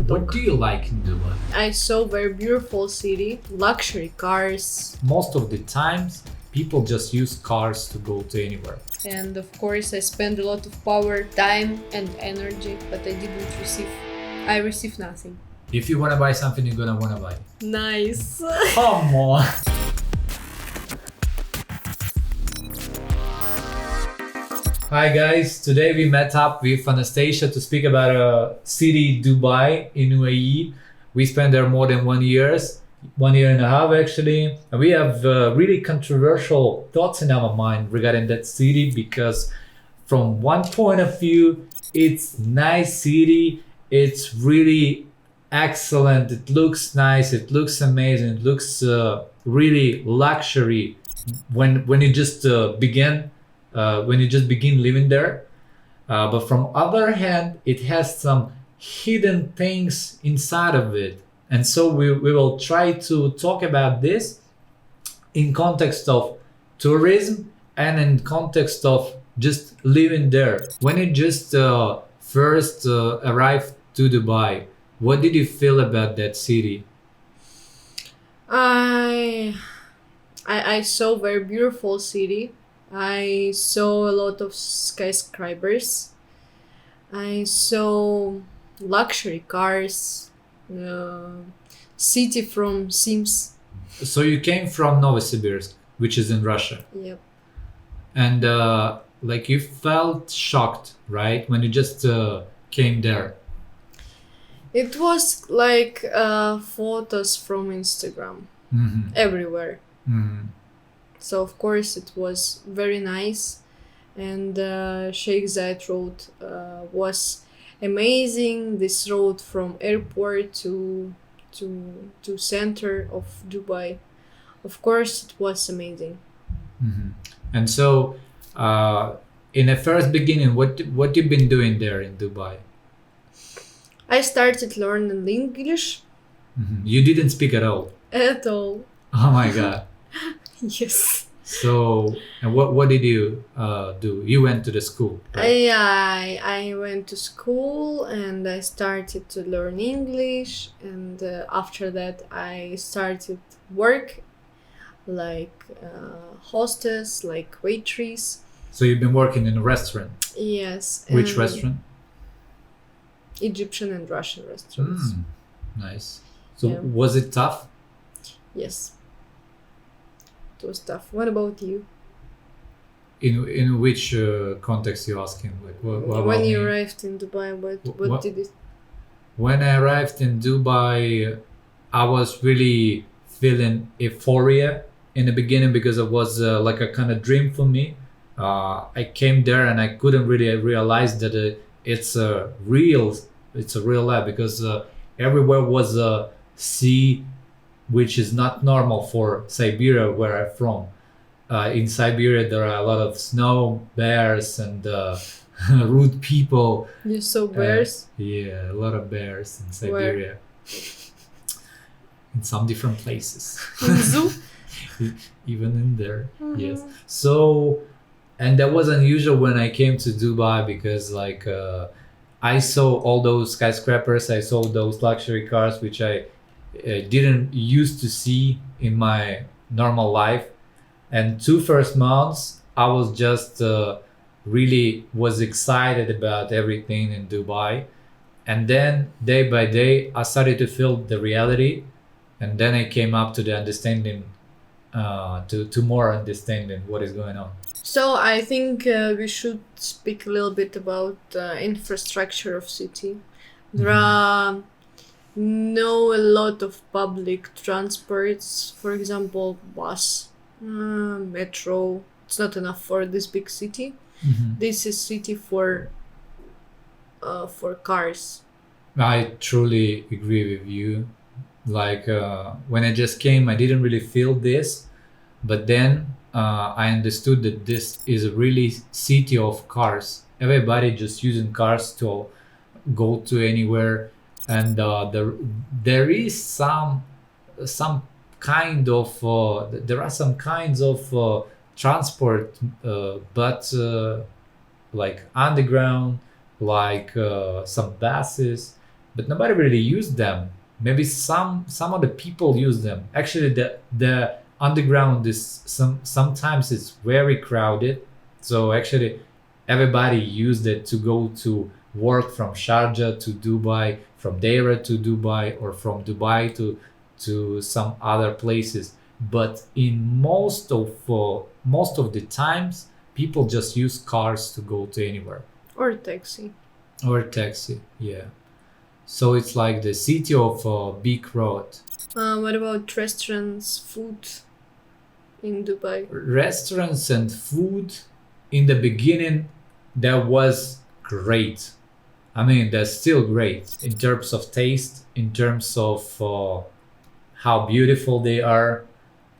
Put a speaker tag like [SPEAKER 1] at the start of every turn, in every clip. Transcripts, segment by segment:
[SPEAKER 1] What do you like in Dubai?
[SPEAKER 2] I saw very beautiful city, luxury cars,
[SPEAKER 1] Most of the times, people just use cars to go to anywhere.
[SPEAKER 2] and of course I spent a lot of power, time, and energy, but I didn't receive. I received nothing.
[SPEAKER 1] If you want to buy something, you're gonna want to buy.
[SPEAKER 2] Nice.
[SPEAKER 1] Come on. Hi guys, today we met up with Anastasia to speak about a city, Dubai in UAE. We spent there more than 1 year and a half actually. And we have really controversial thoughts in our mind regarding that city because from one point of view, it's nice city. It's really excellent. It looks nice. It looks amazing. It looks really luxury when you just begin living there. But from other hand, it has some hidden things inside of it. And so we will try to talk about this in context of tourism and in context of just living there. When you just first arrived to Dubai, what did you feel about that city?
[SPEAKER 2] I saw very beautiful city. I saw a lot of skyscrapers. I saw luxury cars. City from Sims.
[SPEAKER 1] So you came from Novosibirsk, which is in Russia,
[SPEAKER 2] Yep.
[SPEAKER 1] and like you felt shocked, right, when you just came there.
[SPEAKER 2] It was like photos from Instagram
[SPEAKER 1] Mm-hmm.
[SPEAKER 2] everywhere.
[SPEAKER 1] Mm-hmm.
[SPEAKER 2] So of course it was very nice, and Sheikh Zayed road was amazing. This road from airport to center of Dubai, of course it was amazing.
[SPEAKER 1] Mm-hmm. And so, in the first beginning, what you've been doing there in Dubai?
[SPEAKER 2] I started learning English
[SPEAKER 1] Mm-hmm. You didn't speak at all.
[SPEAKER 2] at all.
[SPEAKER 1] Oh my god!
[SPEAKER 2] Yes.
[SPEAKER 1] So, and what did you do? You went to the school, right?
[SPEAKER 2] I went to school and I started to learn English, and after that I started work like hostess, like waitress.
[SPEAKER 1] So you've been working in a restaurant.
[SPEAKER 2] Yes.
[SPEAKER 1] Which
[SPEAKER 2] and
[SPEAKER 1] restaurant?
[SPEAKER 2] Egyptian and Russian restaurants.
[SPEAKER 1] Nice. So
[SPEAKER 2] Yeah.
[SPEAKER 1] was it tough?
[SPEAKER 2] Yes. It was tough. What about you?
[SPEAKER 1] In which context you asking? Like what
[SPEAKER 2] When
[SPEAKER 1] about
[SPEAKER 2] you
[SPEAKER 1] me?
[SPEAKER 2] arrived in Dubai, what
[SPEAKER 1] What-
[SPEAKER 2] did it?
[SPEAKER 1] When I arrived in Dubai, I was really feeling euphoria in the beginning because it was like a kind of dream for me. I came there and I couldn't really realize that it's a real life because everywhere was a sea, which is not normal for Siberia, where I'm from. In Siberia, there are a lot of snow, bears, and rude people.
[SPEAKER 2] You saw bears?
[SPEAKER 1] Yeah, a lot of bears in Siberia. In some different places.
[SPEAKER 2] In zoo?
[SPEAKER 1] Even in there, yes. So, and that was unusual when I came to Dubai because like I saw all those skyscrapers, I saw those luxury cars, which I didn't used to see in my normal life. And 2 first months, I was just really was excited about everything in Dubai. And then day by day, I started to feel the reality. And then I came up to the understanding, to more understanding what is going on.
[SPEAKER 2] So I think we should speak a little bit about infrastructure of city. There are no a lot of public transports, for example, bus, metro. It's not enough for this big city. This is city for cars.
[SPEAKER 1] I truly agree with you. Like when I just came, I didn't really feel this, but then I understood that this is a really city of cars. Everybody just using cars to go to anywhere, and there is some kind of there are some kinds of transport, but like underground, like some buses, but nobody really used them. Maybe some of the people use them. Actually, the underground is sometimes it's very crowded. So actually, everybody used it to go to work from Sharjah to Dubai, from Deira to Dubai, or from Dubai to some other places. But in most of the times, people just use cars to go to anywhere,
[SPEAKER 2] Or taxi.
[SPEAKER 1] or taxi. Yeah. So it's like the city of big road.
[SPEAKER 2] What about restaurants, food in Dubai?
[SPEAKER 1] Restaurants and food in the beginning, that was great. I mean, that's still great in terms of taste, in terms of how beautiful they are,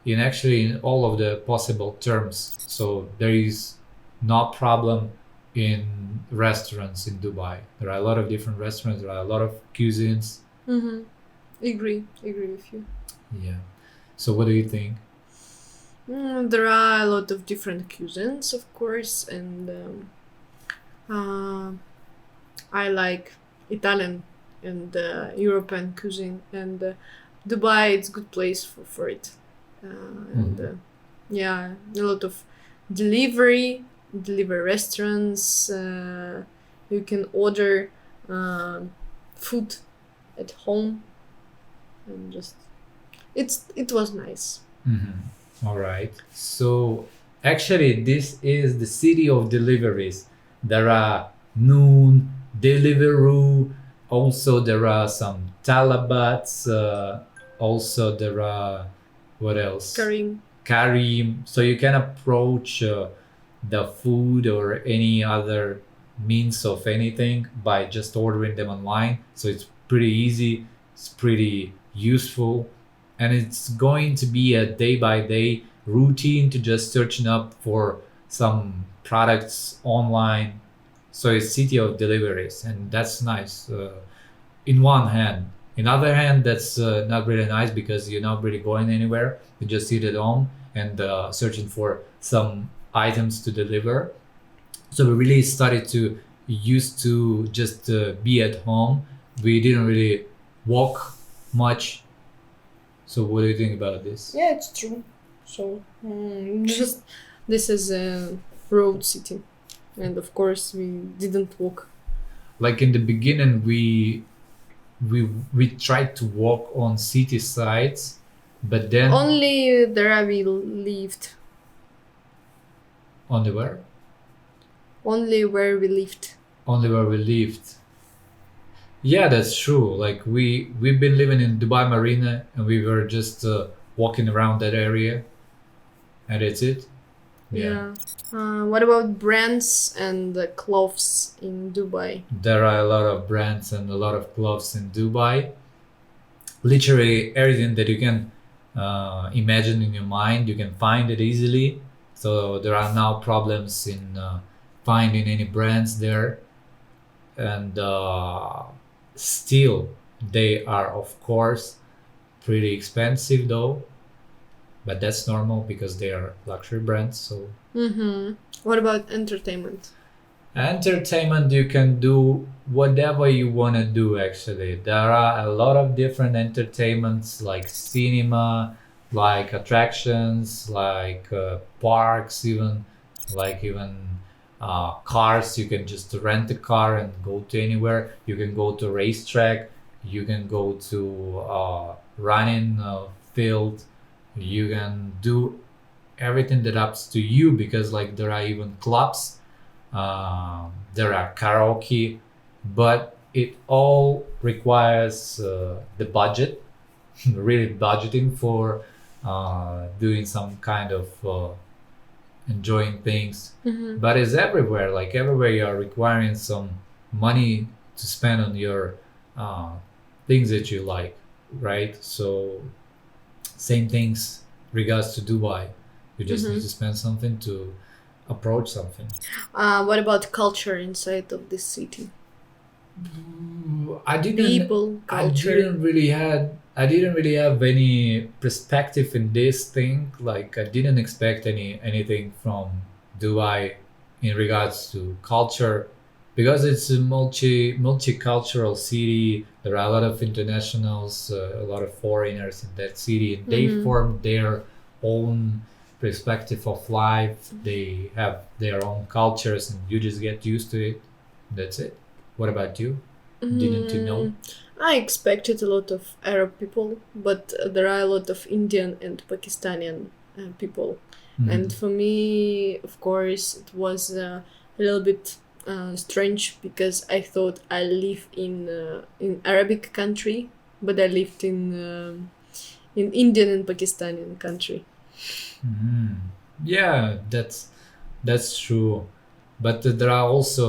[SPEAKER 1] in actually in all of the possible terms. So there is no problem in restaurants in Dubai. There are a lot of different restaurants. There are a lot of cuisines.
[SPEAKER 2] Mm-hmm. Agree with you.
[SPEAKER 1] Yeah. So what do you think?
[SPEAKER 2] There are a lot of different cuisines, of course, and I like Italian and European cuisine, and Dubai it's a good place for it. And yeah, a lot of delivery restaurants. You can order food at home, and just it was nice.
[SPEAKER 1] All right. So actually, this is the city of deliveries. There are Noon, Deliveroo. Also, there are some Talabats. Also, there are what else?
[SPEAKER 2] Karim.
[SPEAKER 1] Karim. So you can approach the food or any other means of anything by just ordering them online. So it's pretty easy. It's pretty useful, and it's going to be a day by day routine to just searching up for some products online. So it's city of deliveries, and that's nice. In one hand, in other hand, that's not really nice because you're not really going anywhere. You just sit at home and searching for some items to deliver. So we really started to used to just be at home. We didn't really walk much. So what do you think about this?
[SPEAKER 2] Yeah, it's true. So just this is a road city, and of course we didn't walk.
[SPEAKER 1] Like in the beginning, we tried to walk on city sides, but then
[SPEAKER 2] Only there we lived.
[SPEAKER 1] on the where?
[SPEAKER 2] Only where we lived.
[SPEAKER 1] Only where we lived. Yeah, that's true. Like we've been living in Dubai Marina, and we were just walking around that area, and that's it.
[SPEAKER 2] Yeah. What about brands and clothes in Dubai?
[SPEAKER 1] There are a lot of brands and a lot of clothes in Dubai. Literally everything that you can imagine in your mind, you can find it easily. So there are no problems in finding any brands there, and still they are of course pretty expensive though, but that's normal because they are luxury brands. So
[SPEAKER 2] What about entertainment?
[SPEAKER 1] entertainment, you can do whatever you want to do. Actually, there are a lot of different entertainments like cinema, like attractions, like parks, even cars. You can just rent a car and go to anywhere. You can go to a racetrack. You can go to running field. You can do everything that ups to you, because like there are even clubs, there are karaoke, but it all requires the budget, really budgeting for doing some kind of enjoying things. But it's everywhere, like everywhere you are requiring some money to spend on your things that you like, right? So same things regards to Dubai. You just need to spend something to approach something.
[SPEAKER 2] What about culture inside of this city?
[SPEAKER 1] I didn't.
[SPEAKER 2] People, culture.
[SPEAKER 1] I didn't really have any perspective in this thing. Like I didn't expect anything from Dubai in regards to culture, because it's a multicultural city. There are a lot of internationals, a lot of foreigners in that city, and they
[SPEAKER 2] Mm-hmm.
[SPEAKER 1] form their own perspective of life. They have their own cultures, and you just get used to it. That's it. What about you? Didn't you know?
[SPEAKER 2] Mm, I expected a lot of Arab people, but there are a lot of Indian and Pakistani people. And
[SPEAKER 1] Mhm.
[SPEAKER 2] for me, of course, it was a little bit strange because I thought I live in Arabic country, but I lived in Indian and Pakistani country.
[SPEAKER 1] Mhm. Yeah, that's true. But there are also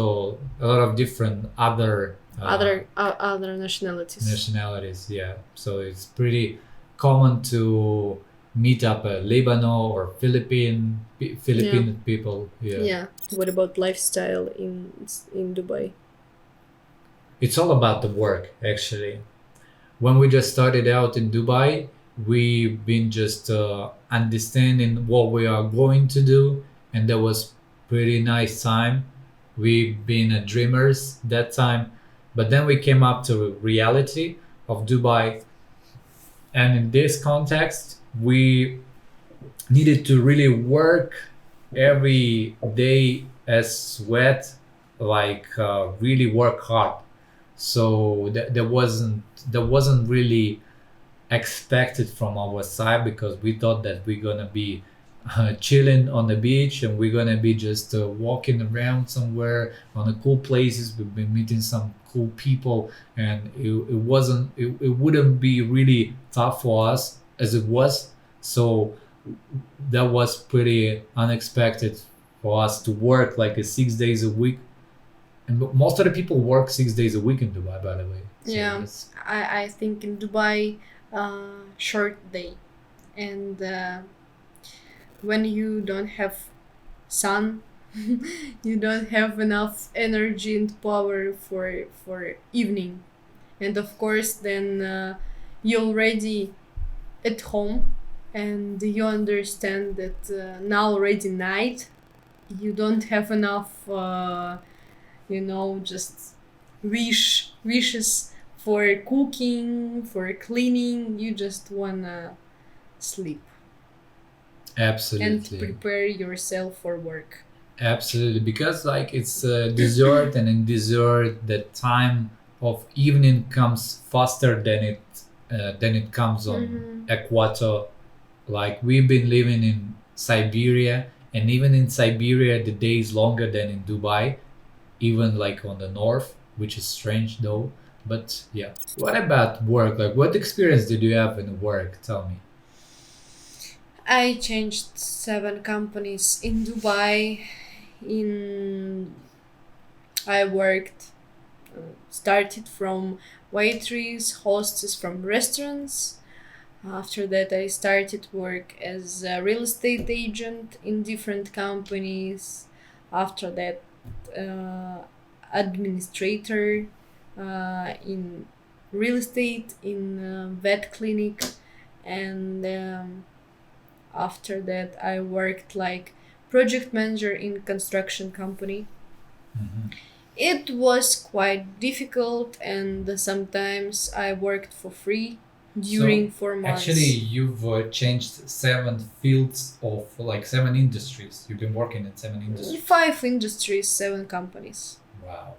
[SPEAKER 1] a lot of different other
[SPEAKER 2] Other nationalities.
[SPEAKER 1] nationalities. Yeah, so it's pretty common to meet up a Lebanon or
[SPEAKER 2] Yeah,
[SPEAKER 1] Philippine people. Yeah,
[SPEAKER 2] yeah. What about lifestyle in Dubai?
[SPEAKER 1] it's all about the work actually. When we just started out in Dubai, we've been just understanding what we are going to do, and that was pretty nice time. We've been dreamers that time, but then we came up to reality of Dubai, and in this context, we needed to really work every day as sweat, like really work hard. So there wasn't really expected from our side because we thought that we're gonna be chilling on the beach and we're gonna be just walking around somewhere on the cool places. We've been meeting some cool people, and it wouldn't be really tough for us as it was. So that was pretty unexpected for us to work like a 6 days a week, and most of the people work 6 days a week in Dubai, by the way. So
[SPEAKER 2] Yeah,
[SPEAKER 1] that's
[SPEAKER 2] I think in Dubai, short day, and when you don't have sun, you don't have enough energy and power for evening, and of course then you already at home, and you understand that now already night, you don't have enough. Just wishes for cooking, for cleaning. You just wanna sleep and
[SPEAKER 1] absolutely.
[SPEAKER 2] prepare yourself for work.
[SPEAKER 1] Absolutely, because like it's a dessert, and in dessert, the time of evening comes faster than it comes on
[SPEAKER 2] Mm-hmm.
[SPEAKER 1] equator. Like we've been living in Siberia, and even in Siberia, the day is longer than in Dubai. Even like on the north, which is strange though. But yeah, what about work? Like, what experience did you have in work? Tell me.
[SPEAKER 2] I changed 7 companies in Dubai. In I worked, started from waitress, hostess from restaurants. After that, I started work as a real estate agent in different companies. After that, uh, administrator in real estate in vet clinic, and after that, I worked like project manager in construction company.
[SPEAKER 1] Mhm.
[SPEAKER 2] It was quite difficult, and sometimes I worked for free
[SPEAKER 1] So
[SPEAKER 2] during four
[SPEAKER 1] actually,
[SPEAKER 2] months.
[SPEAKER 1] you've changed 7 fields of like 7 industries. You've been working in 7 industries.
[SPEAKER 2] 5 industries, 7 companies.
[SPEAKER 1] Wow,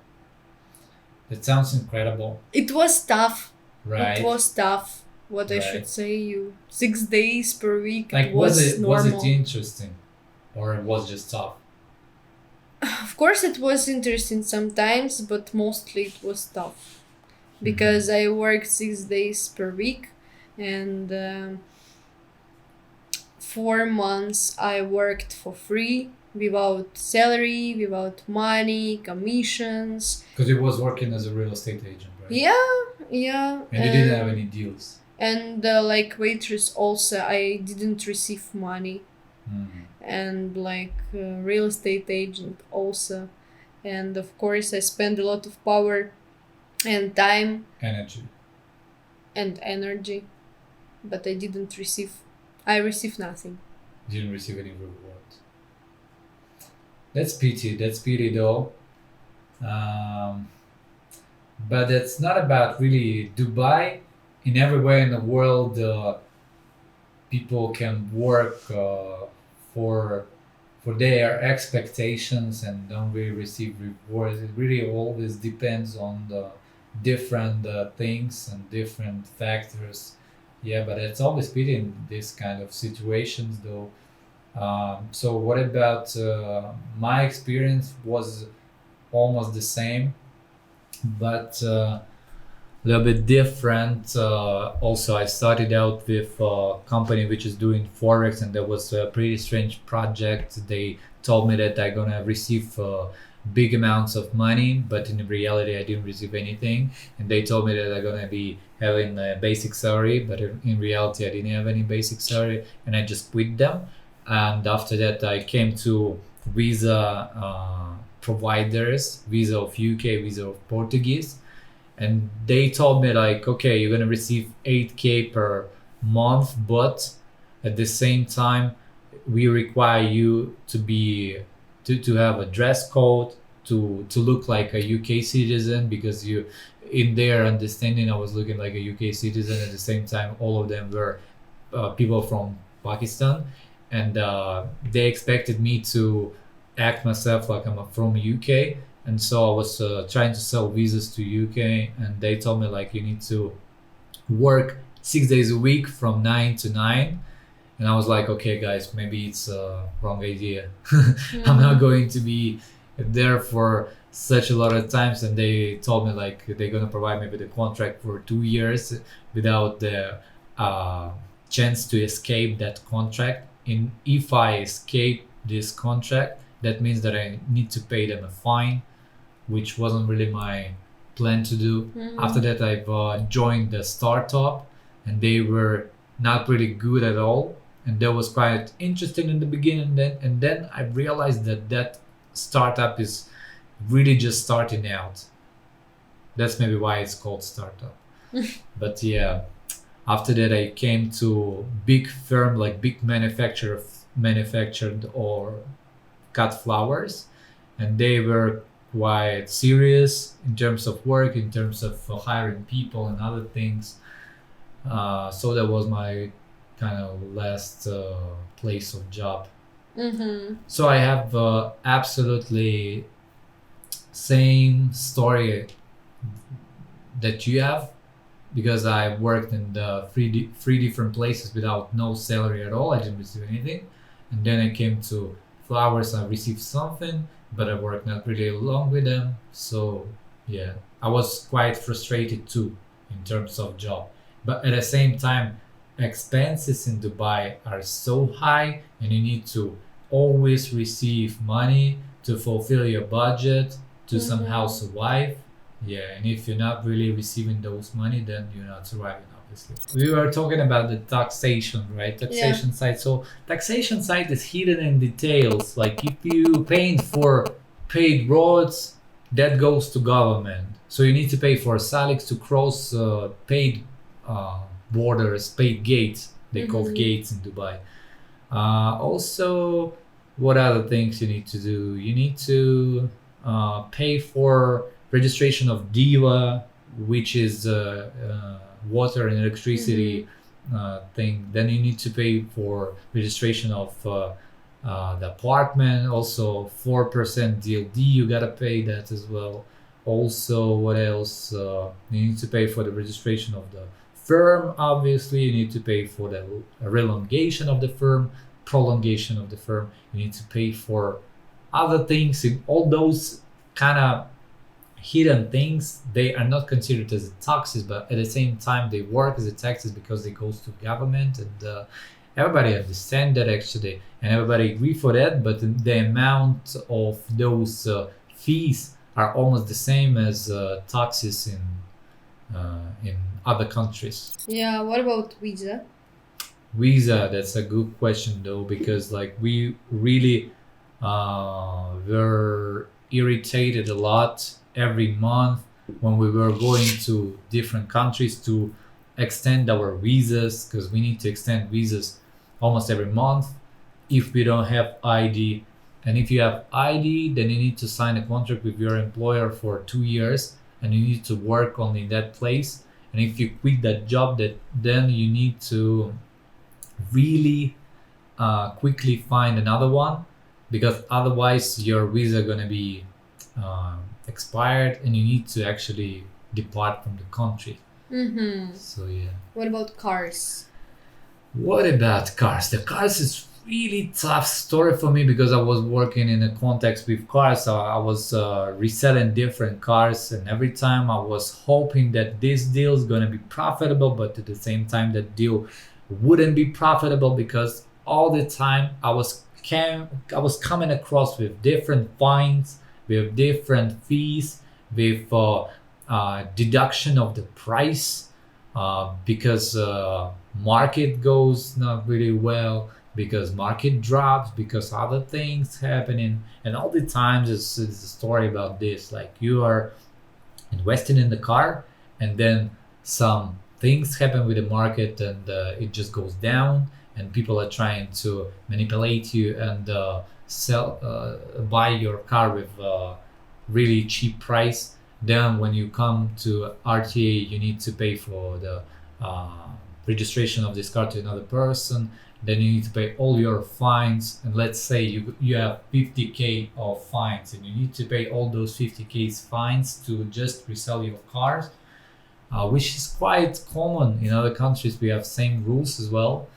[SPEAKER 1] that sounds incredible.
[SPEAKER 2] It was tough. It
[SPEAKER 1] Right,
[SPEAKER 2] was tough. What I should
[SPEAKER 1] right.
[SPEAKER 2] say you. 6 days per week. It
[SPEAKER 1] Like, was
[SPEAKER 2] was
[SPEAKER 1] it
[SPEAKER 2] normal.
[SPEAKER 1] interesting, or it was just tough?
[SPEAKER 2] Of course, it was interesting sometimes, but mostly it was tough
[SPEAKER 1] Mhm.
[SPEAKER 2] because I worked 6 days per week, and 4 months I worked for free without salary, without money, commissions.
[SPEAKER 1] Because you was working as a real estate agent, right?
[SPEAKER 2] Yeah, yeah,
[SPEAKER 1] And you didn't have any deals.
[SPEAKER 2] and like waitress also I didn't receive money,
[SPEAKER 1] Mhm.
[SPEAKER 2] and like real estate agent also, and of course I spend a lot of power and time
[SPEAKER 1] Energy.
[SPEAKER 2] and energy, but I received nothing.
[SPEAKER 1] You didn't receive any reward. That's pity. That's pity, though. Um, but it's not about really Dubai. In everywhere in the world, people can work for for their expectations and don't really receive rewards. It really always depends on the different things and different factors. Yeah, but it's always pity in this kind of situations, though. So what about my experience was almost the same, but a little bit different. Also, I started out with a company which is doing forex, and that was a pretty strange project. They told me that I'm gonna receive big amounts of money, but in reality, I didn't receive anything. And they told me that I'm gonna be having a basic salary, but in reality, I didn't have any basic salary, and I just quit them. And after that, I came to visa providers, visa of UK, visa of Portuguese, and they told me like, okay, you're gonna receive 8K per month, but at the same time we require you to have a dress code, to look like a UK citizen, because you, in their understanding, I was looking like a UK citizen. At the same time, all of them were people from Pakistan, and they expected me to act myself like I'm from UK. And so I was trying to sell visas to UK, and they told me like, you need to work 6 days a week from 9 to 9. And I was like, okay, guys, maybe it's a wrong idea. I'm not going to be there for such a lot of times. And they told me like they're gonna provide me with a contract for 2 years without the uh, chance to escape that contract. And if I escape this contract, that means that I need to pay them a fine, which wasn't really my plan to do. After that, I've joined the startup, and they were not really good at all. And that was quite interesting in the beginning. And then I realized that that startup is really just starting out. That's maybe why it's called startup. But yeah, after that, I came to big firm, like big manufacturer manufactured or cut flowers, and they were quite serious in terms of work, in terms of hiring people and other things. So that was my kind of last place of job. So I have absolutely same story that you have, because I worked in the three different places without no salary at all. I didn't receive anything, and then I came to flowers. I received something, but I worked not really long with them. So yeah, I was quite frustrated too in terms of job. But at the same time, expenses in Dubai are so high, and you need to always receive money to fulfill your budget, to somehow survive. Yeah, and if you're not really receiving those money, then you're not surviving, obviously. We were talking about the taxation, right? Taxation side. So taxation side is hidden in details. Like if you paid for paid roads, that goes to government. So you need to pay for SALIX to cross paid borders, paid gates. They call gates in Dubai. Also, what other things you need to do? You need to pay for registration of DIVA, which is water and electricity thing. Then you need to pay for registration of the apartment. Also, 4% DLD. You gotta pay that as well. Also, what else? You need to pay for the registration of the firm. Obviously, you need to pay for the relongation of the firm, prolongation of the firm. You need to pay for other things. In all those kind of hidden things, they are not considered as taxes, but at the same time they work as a taxes because they goes to government, and everybody understand that actually, and everybody agree for that. But the amount of those fees are almost the same as taxes in other countries.
[SPEAKER 2] Yeah, what about visa?
[SPEAKER 1] Visa, that's a good question though, because like we really were irritated a lot every month when we were going to different countries to extend our visas, because we need to extend visas almost every month if we don't have ID. And if you have ID, then you need to sign a contract with your employer for 2 years, and you need to work only in that place. And if you quit that job, then you need to really quickly find another one, because otherwise your visa gonna be expired, and you need to actually depart from the country.
[SPEAKER 2] Mm-hmm.
[SPEAKER 1] So yeah.
[SPEAKER 2] What about cars?
[SPEAKER 1] What about cars? The cars is really tough story for me, because I was working in a context with cars. So I was reselling different cars, and every time I was hoping that this deal is gonna be profitable, but at the same time that deal wouldn't be profitable, because all the time I was coming across with different fines, with different fees, with deduction of the price, because market goes not really well, because market drops, because other things happening. And all the times it's a story about this, like you are investing in the car, and then some things happen with the market, and it just goes down, and people are trying to manipulate you and sell buy your car with really cheap price. Then when you come to RTA, you need to pay for the uh, registration of this car to another person. Then you need to pay all your fines, and let's say you have 50k of fines, and you need to pay all those 50k fines to just resell your cars, which is quite common in other countries. We have same rules as well,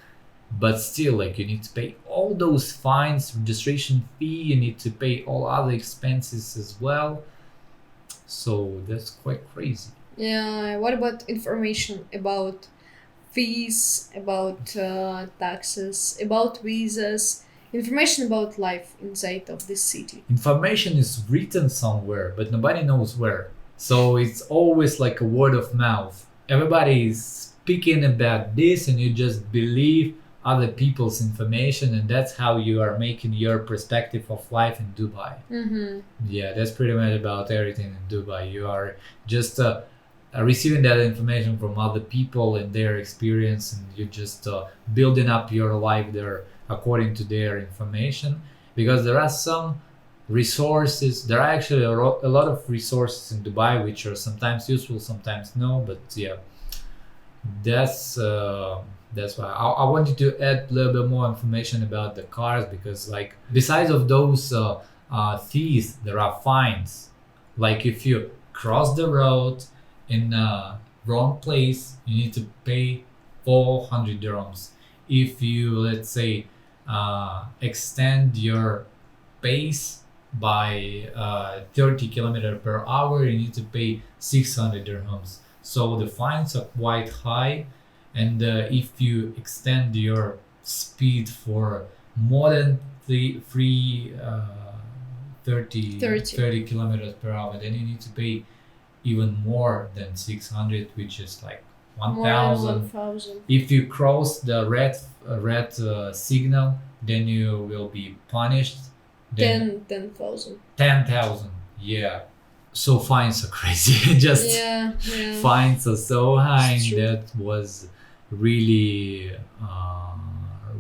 [SPEAKER 1] but still, like, you need to pay all those fines, registration fee, you need to pay all other expenses as well. So that's quite crazy.
[SPEAKER 2] Yeah, what about information about fees, about taxes, about visas, information about life inside of this city?
[SPEAKER 1] Information is written somewhere, but nobody knows where. So it's always like a word of mouth. Everybody is speaking about this, and you just believe other people's information, and that's how you are making your perspective of life in Dubai.
[SPEAKER 2] Mm-hmm.
[SPEAKER 1] Yeah, that's pretty much about everything in Dubai. You are just receiving that information from other people and their experience, and you're just building up your life there according to their information. Because there are some resources, there are actually a lot of resources in Dubai which are sometimes useful, sometimes no. But yeah, that's that's why I wanted to add a little bit more information about the cars, because like besides of those fees, there are fines. Like if you cross the road in wrong place, you need to pay 400 dirhams. If you, let's say, extend your pace by 30 kilometer per hour, you need to pay 600 dirhams. So the fines are quite high, and if you extend your speed for more than 30 kilometers per hour, then you need to pay even more than 600, which is like
[SPEAKER 2] More than
[SPEAKER 1] 1000.
[SPEAKER 2] 1,000.
[SPEAKER 1] If you cross the red signal, then you will be punished. Then
[SPEAKER 2] 10,000.
[SPEAKER 1] 10,000. Yeah. So fines are crazy. Just
[SPEAKER 2] Yeah, yeah.
[SPEAKER 1] fines are so high,
[SPEAKER 2] It's
[SPEAKER 1] and
[SPEAKER 2] true.
[SPEAKER 1] that was really,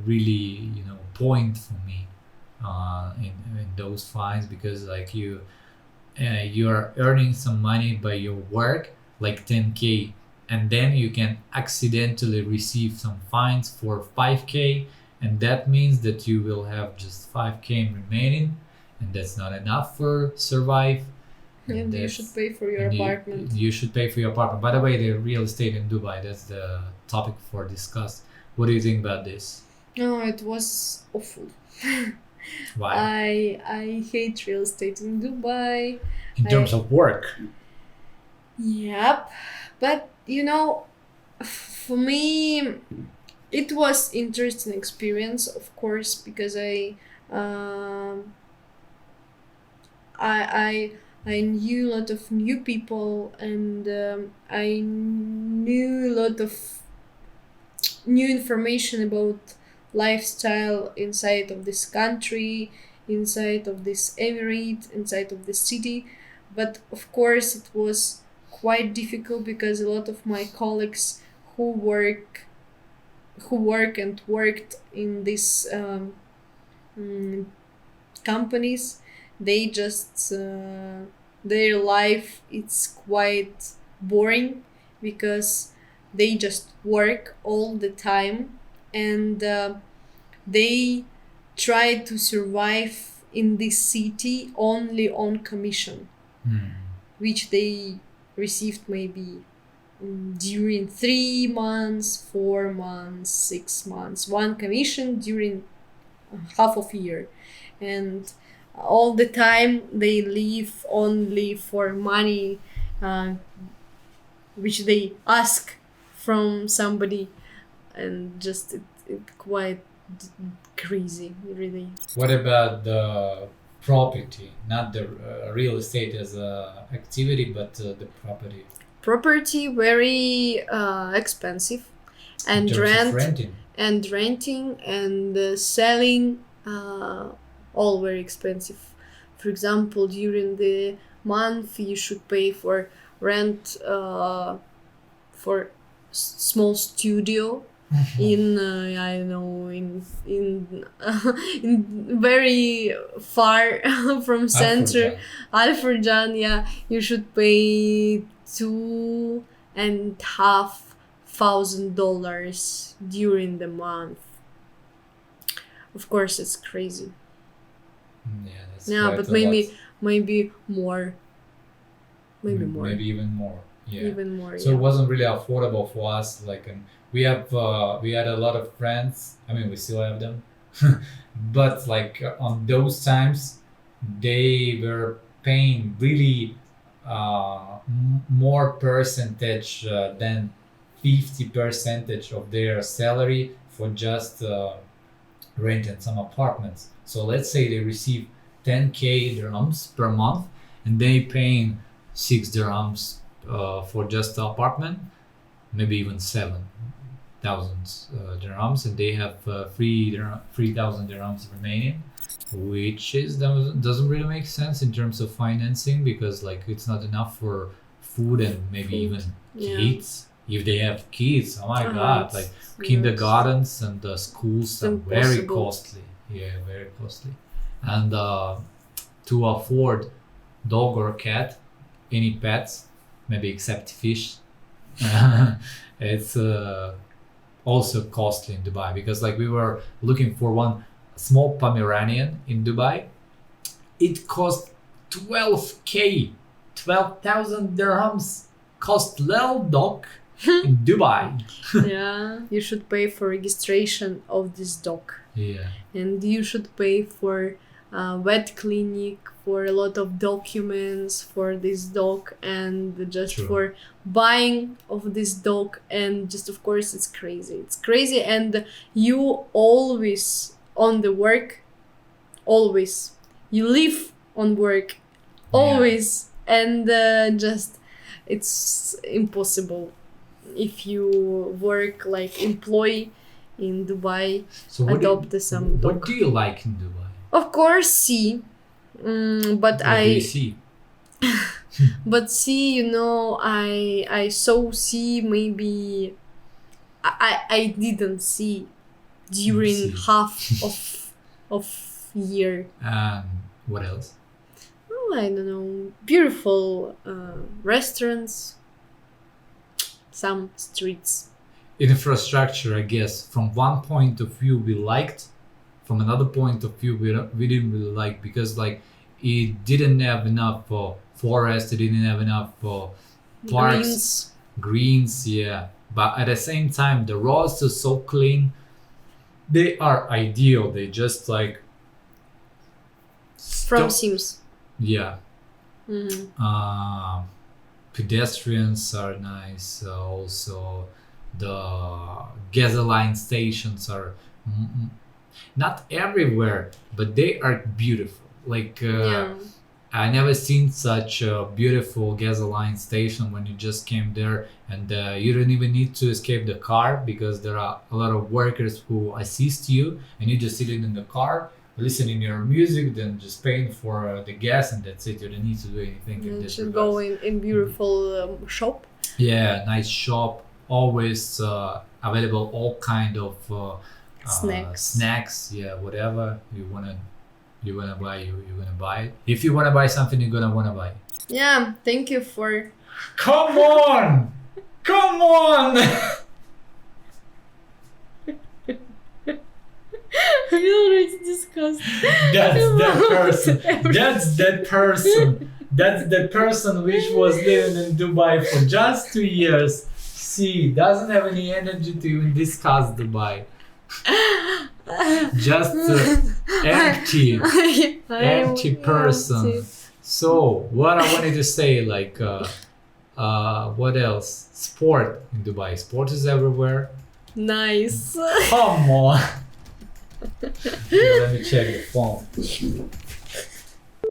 [SPEAKER 1] really, point for me in those fines, because like you are earning some money by your work, like 10k, and then you can accidentally receive some fines for 5k, and that means that you will have just 5k remaining, and that's not enough for survive.
[SPEAKER 2] And you
[SPEAKER 1] that's-
[SPEAKER 2] should pay for your
[SPEAKER 1] and
[SPEAKER 2] apartment.
[SPEAKER 1] you should pay for your apartment. By the way, the real estate in Dubai, that's the topic for discuss. What do you think about this?
[SPEAKER 2] No, it was awful.
[SPEAKER 1] Why?
[SPEAKER 2] I hate real estate in Dubai.
[SPEAKER 1] In terms of work.
[SPEAKER 2] Yep. But for me it was interesting experience, of course, because um I knew a lot of new people, and I knew a lot of new information about lifestyle inside of this country, inside of this emirate, inside of this city. But of course, it was quite difficult because a lot of my colleagues who work and worked in this companies, they just their life it's quite boring because they just work all the time, and they try to survive in this city only on commission,
[SPEAKER 1] Hmm.
[SPEAKER 2] which they received maybe during 3 months, 4 months, 6 months, one commission during half of a year, and all the time they live only for money, uh, which they ask from somebody, and just it quite crazy, really.
[SPEAKER 1] What about the property, not the real estate as a activity, but the property
[SPEAKER 2] Property very expensive,
[SPEAKER 1] in
[SPEAKER 2] and
[SPEAKER 1] terms of renting?
[SPEAKER 2] renting and selling, all very expensive. For example, during the month you should pay for rent, for small studio in I don't know, in in very far from center,
[SPEAKER 1] Alfredjan.
[SPEAKER 2] Alfredjan. Yeah, you should pay $2,500 during the month. Of course, it's crazy.
[SPEAKER 1] Yeah, that's
[SPEAKER 2] Yeah,
[SPEAKER 1] quite
[SPEAKER 2] but
[SPEAKER 1] a lot.
[SPEAKER 2] maybe more, maybe more,
[SPEAKER 1] Maybe even more. Yeah.
[SPEAKER 2] even more.
[SPEAKER 1] So
[SPEAKER 2] Yeah.
[SPEAKER 1] it wasn't really affordable for us. Like, we had a lot of friends. I mean, we still have them, but like on those times, they were paying really more percentage than 50 percentage of their salary for just renting some apartments. So let's say they receive 10k dirhams per month, and they paying 6 dirhams for just the apartment, maybe even 7,000 dirhams, and they have 3,000 dirhams remaining, which is doesn't really make sense in terms of financing, because like it's not enough for food and maybe
[SPEAKER 2] Food.
[SPEAKER 1] even
[SPEAKER 2] Yeah.
[SPEAKER 1] kids. If they have kids, oh my god, like
[SPEAKER 2] Yes.
[SPEAKER 1] kindergartens and the schools
[SPEAKER 2] It's
[SPEAKER 1] are very
[SPEAKER 2] impossible.
[SPEAKER 1] costly. Yeah, very costly. And to afford dog or cat, any pets, maybe except fish, it's also costly in Dubai, because like we were looking for one small Pomeranian in Dubai. It cost 12k, 12,000 dirhams. Cost little dog in Dubai.
[SPEAKER 2] Yeah, you should pay for registration of this dog,
[SPEAKER 1] Yeah.
[SPEAKER 2] and you should pay for vet clinic, for a lot of documents for this dog, and just
[SPEAKER 1] True.
[SPEAKER 2] for buying of this dog, and just of course it's crazy. It's crazy, and you always on the work, always you live on work, always, and just it's impossible if you work like employee in Dubai.
[SPEAKER 1] So
[SPEAKER 2] Adopt some
[SPEAKER 1] what
[SPEAKER 2] dog.
[SPEAKER 1] do you like in Dubai?
[SPEAKER 2] Of course, sea. But
[SPEAKER 1] What do you see?
[SPEAKER 2] sea, I saw sea maybe. I didn't see during
[SPEAKER 1] See.
[SPEAKER 2] half of year.
[SPEAKER 1] And what else?
[SPEAKER 2] Oh, I don't know. Beautiful restaurants, some streets.
[SPEAKER 1] Infrastructure, I guess. From one point of view, we liked. From another point of view, we didn't really like, because like it didn't have enough forest. It didn't have enough parks, greens. Yeah, but at the same time, the roads are so clean. They are ideal. They just like
[SPEAKER 2] From
[SPEAKER 1] stop-
[SPEAKER 2] Sims.
[SPEAKER 1] Yeah.
[SPEAKER 2] Mhm.
[SPEAKER 1] Pedestrians are nice. Also, the gasoline stations are not everywhere, but they are beautiful. Like
[SPEAKER 2] Yeah.
[SPEAKER 1] I never seen such a beautiful gasoline station when you just came there, and you don't even need to escape the car, because there are a lot of workers who assist you, and you just sitting in the car, listening your music, then just paying for the gas, and that's it. You don't need to do anything in
[SPEAKER 2] You
[SPEAKER 1] this
[SPEAKER 2] should
[SPEAKER 1] regards.
[SPEAKER 2] go in beautiful shop.
[SPEAKER 1] Yeah, nice shop, always available all kind of
[SPEAKER 2] Snacks.
[SPEAKER 1] snacks, yeah, whatever you want to You wanna buy, you're gonna buy it. If you wanna buy something, you're gonna wanna buy it.
[SPEAKER 2] Yeah, thank you for.
[SPEAKER 1] Come on! Come on!
[SPEAKER 2] We already discussed.
[SPEAKER 1] That's that
[SPEAKER 2] about
[SPEAKER 1] person.
[SPEAKER 2] everything.
[SPEAKER 1] That's that person. That's the person which was living in Dubai for just 2 years. See, doesn't have any energy to even discuss Dubai. Just empty, empty person.
[SPEAKER 2] Empty.
[SPEAKER 1] So what I wanted to say, like, what else? Sport in Dubai. Sport is everywhere.
[SPEAKER 2] Nice.
[SPEAKER 1] Come on. Let me check the phone.